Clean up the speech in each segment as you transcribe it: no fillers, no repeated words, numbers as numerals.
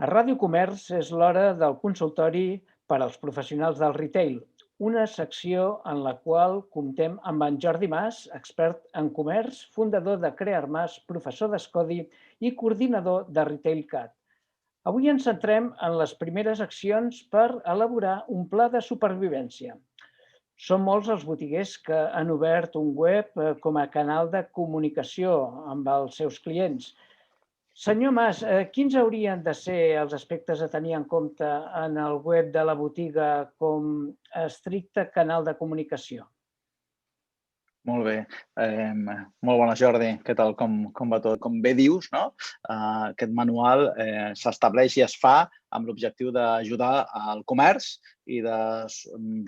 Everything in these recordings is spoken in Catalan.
A Ràdio Comerç és l'hora del consultori per als professionals del retail, una secció en la qual comptem amb en Jordi Mas, expert en comerç, fundador de Crear Mas, professor d'Escodi i coordinador de Retail Cat. Avui ens centrem en les primeres accions per elaborar un pla de supervivència. Són molts els botiguers que han obert un web com a canal de comunicació amb els seus clients. Senyor Mas, quins haurien de ser els aspectes a tenir en compte en el web de la botiga com a estricte canal de comunicació? Molt bé. Molt bona, Jordi. Què tal? Com va tot? Com bé dius, no? Aquest manual s'estableix i es fa amb l'objectiu d'ajudar al comerç i de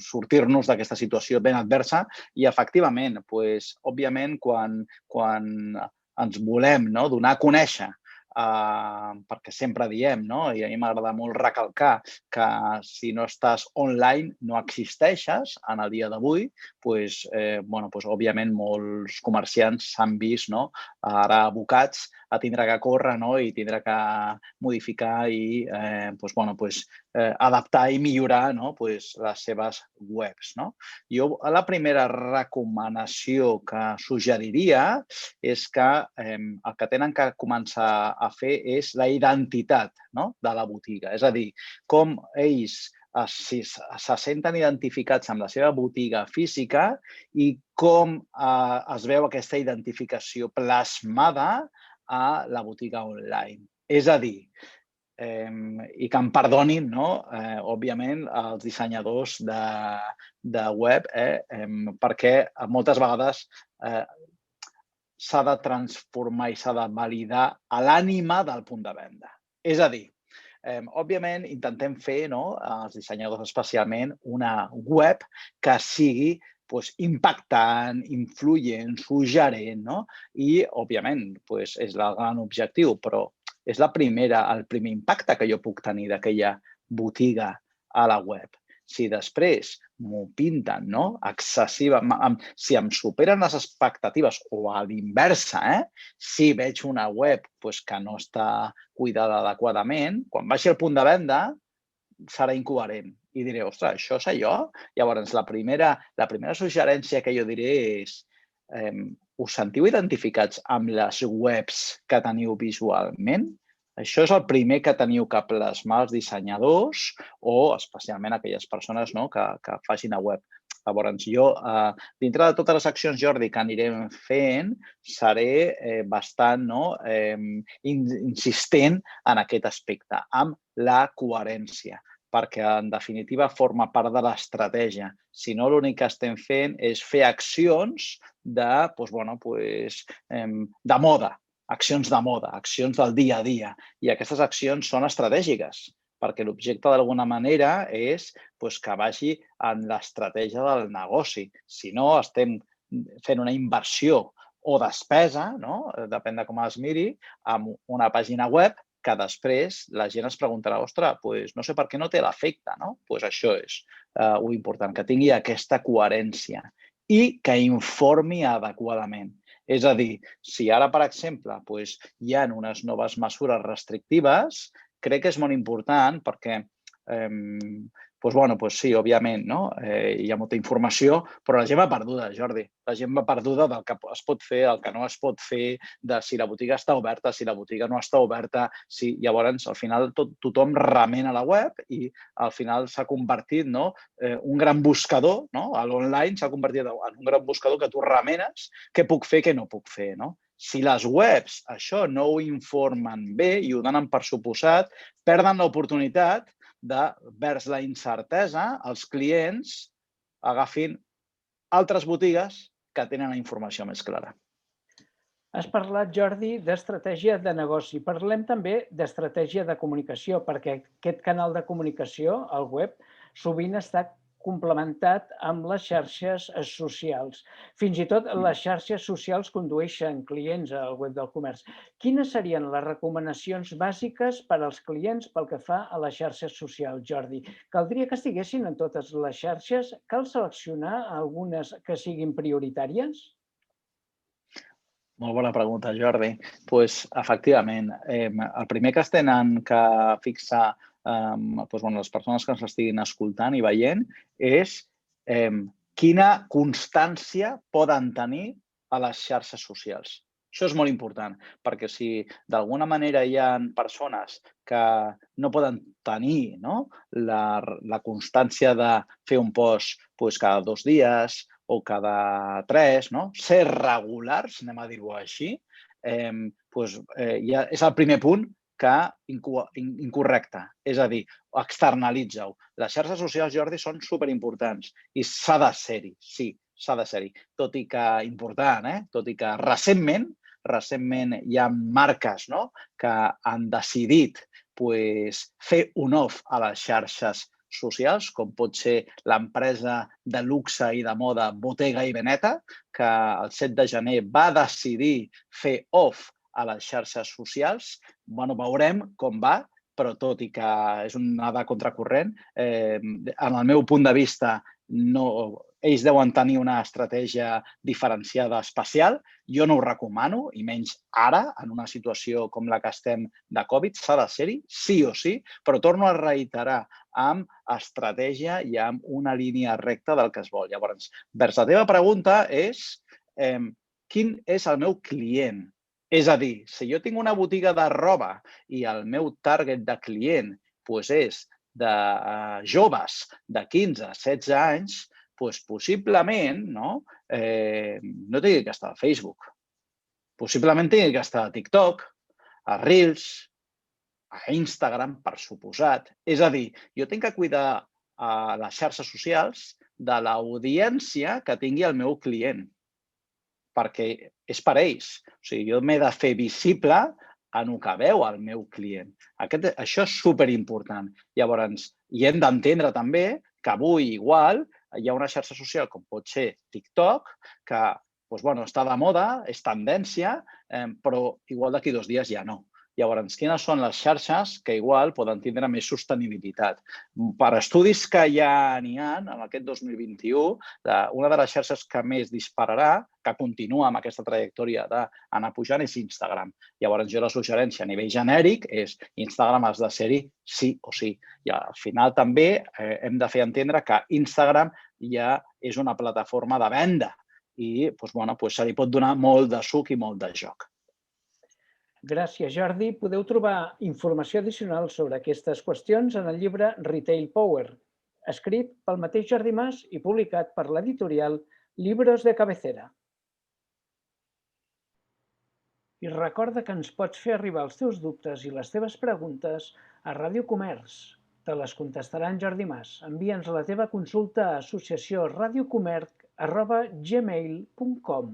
sortir-nos d'aquesta situació ben adversa. I, efectivament, òbviament, quan ens volem donar a conèixer, perquè sempre diem, i a mi m'agrada molt recalcar que si no estàs online no existeixes en el dia d'avui, òbviament molts comerciants s'han vist ara abocats a tindre que córrer i tindre que modificar i adaptar i millorar les seves webs. Jo la primera recomanació que suggeriria és que el que tenen que començar a fer és la identitat de la botiga. És a dir, com ells se senten identificats amb la seva botiga física i com es veu aquesta identificació plasmada a la botiga online. És a dir, i que em perdonin, òbviament, els dissenyadors de web, perquè moltes vegades s'ha de transformar i s'ha de validar l'ànima del punt de venda. És a dir, òbviament, intentem fer, els dissenyadors especialment, una web que sigui impactant, influent, suggerent, i, òbviament, és el gran objectiu, però és el primer impacte que jo puc tenir d'aquella botiga a la web. Si després m'ho pinten excessiva, si em superen les expectatives o a l'inversa, si veig una web que no està cuidada adequadament, quan baixi el punt de venda serà incoherent i diré, ostres, això és allò? Llavors, la primera suggerència que jo diré és us sentiu identificats amb les webs que teniu visualment? Això és el primer que teniu que plasmar els dissenyadors o especialment aquelles persones que facin a web. Llavors, jo, dintre de totes les accions, Jordi, que anirem fent, seré bastant insistent en aquest aspecte, amb la coherència, perquè, en definitiva, forma part de l'estratègia. Si no, l'únic que estem fent és fer accions de moda, accions de moda, accions del dia a dia. I aquestes accions són estratègiques, perquè l'objecte d'alguna manera és que vagi en l'estratègia del negoci. Si no, estem fent una inversió o despesa, depèn de com es miri, amb una pàgina web que després la gent es preguntarà, ostres, no sé per què no té l'efecte. Això és important, que tingui aquesta coherència i que informi adequadament. És a dir, si ara, per exemple, hi ha unes noves mesures restrictives, crec que és molt important perquè, sí, òbviament, hi ha molta informació, però la gent va perduda, Jordi. La gent va perduda del que es pot fer, el que no es pot fer, de si la botiga està oberta, si la botiga no està oberta. Llavors, al final, tothom remena a la web i al final s'ha convertit un gran buscador, a l'online s'ha convertit en un gran buscador que tu remenes què puc fer, què no puc fer. Si les webs això no ho informen bé i ho donen per suposat, perden l'oportunitat de, vers la incertesa, els clients agafin altres botigues que tenen la informació més clara. Has parlat, Jordi, d'estratègia de negoci. Parlem també d'estratègia de comunicació, perquè aquest canal de comunicació, el web, sovint està complementat amb les xarxes socials. Fins i tot les xarxes socials condueixen clients al web del comerç. Quines serien les recomanacions bàsiques per als clients pel que fa a les xarxes socials, Jordi? Caldria que estiguessin en totes les xarxes? Cal seleccionar algunes que siguin prioritàries? Molt bona pregunta, Jordi. Pues, efectivament, el primer que es tenen que fixar les persones que ens estiguin escoltant i veient és quina constància poden tenir a les xarxes socials. Això és molt important, perquè si d'alguna manera hi ha persones que no poden tenir la constància de fer un post cada 2 dies o cada 3, ser regulars, anem a dir-ho així, ja és el primer punt que incorrecte. És a dir, externalitza-ho. Les xarxes socials, Jordi, són superimportants i s'ha de ser-hi, sí, s'ha de ser-hi. Tot i que important, tot i que recentment hi ha marques que han decidit fer un off a les xarxes socials, com pot ser l'empresa de luxe i de moda Bottega i Veneta, que el 7 de gener va decidir fer off a les xarxes socials. Veurem com va, però tot i que és una de contracorrent, en el meu punt de vista, ells deuen tenir una estratègia diferenciada especial. Jo no ho recomano, i menys ara, en una situació com la que estem de Covid, s'ha de ser-hi, sí o sí, però torno a reiterar, amb estratègia i amb una línia recta del que es vol. Llavors, vers la teva pregunta és quin és el meu client? És a dir, si jo tinc una botiga de roba i el meu target de client és de joves de 15 a 16 anys, possiblement no tingui que estar a Facebook. Possiblement tingui que estar a TikTok, a Reels, a Instagram, per suposat. És a dir, jo tinc que cuidar a les xarxes socials de l'audiència que tingui el meu client, perquè és per ells. O sigui, jo m'he de fer visible en el que veu el meu client. Això és superimportant. Llavors, i hem d'entendre també que avui igual hi ha una xarxa social com pot ser TikTok, que està de moda, és tendència, però igual d'aquí 2 dies ja no. Llavors, quines són les xarxes que igual poden tindre més sostenibilitat? Per estudis que ja n'hi ha en aquest 2021, una de les xarxes que més dispararà, que continua amb aquesta trajectòria d'anar pujant, és Instagram. Llavors, jo la suggerència a nivell genèric és Instagram has de ser-hi sí o sí. I al final també hem de fer entendre que Instagram ja és una plataforma de venda i se li pot donar molt de suc i molt de joc. Gràcies, Jordi. Podeu trobar informació addicional sobre aquestes qüestions en el llibre Retail Power, escrit pel mateix Jordi Mas i publicat per l'editorial Libros de Cabecera. I recorda que ens pots fer arribar els teus dubtes i les teves preguntes a Ràdio Comerç. Te les contestarà en Jordi Mas. Envia'ns la teva consulta a associacioradiocommerc@gmail.com.